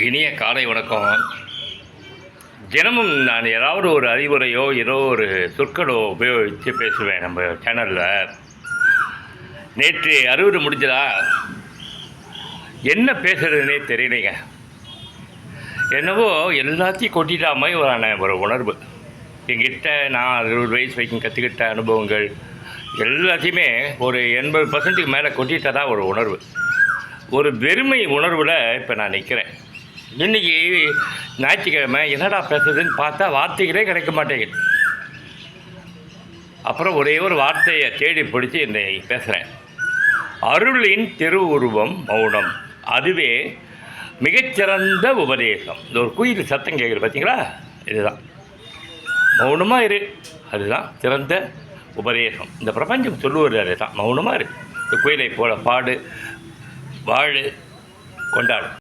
இனிய காலை வணக்கம். தினமும் நான் ஏதாவது ஒரு அறிவுரையோ ஏதோ ஒரு சொற்களோ உபயோகித்து பேசுவேன் நம்ம சேனலில். நேற்று 60 முடிஞ்சதா என்ன பேசுகிறதுனே தெரியலைங்க. என்னவோ எல்லாத்தையும் கொட்டிட்டா மாதிரி ஒரு உணர்வு. என்கிட்ட நான் 60 வயசு வரைக்கும் கற்றுக்கிட்ட அனுபவங்கள் எல்லாத்தையுமே ஒரு 80% மேலே கொட்டிட்டதா ஒரு உணர்வு. ஒரு வெறுமை உணர்வில் இப்போ நான் நிற்கிறேன். இன்றைக்கி ஞாயிற்றுக்கிழமை என்னடா பேசுறதுன்னு பார்த்தா வார்த்தைகளே கிடைக்க மாட்டேங்குது. அப்புறம் ஒரே ஒரு வார்த்தையை தேடி பிடிச்சி இன்னைக்கு பேசுகிறேன். அருளின் திருவுருவம் மௌனம், அதுவே மிகச்சிறந்த உபதேசம். இந்த ஒரு குயில் சத்தம் கேட்குது பார்த்தீங்களா, இதுதான் மௌனமாக இரு, அதுதான் சிறந்த உபதேசம். இந்த பிரபஞ்சம் சொல்லுவது அதே தான், மௌனமாக இரு, இந்த குயிலை போல பாடு, வாழு, கொண்டாடு.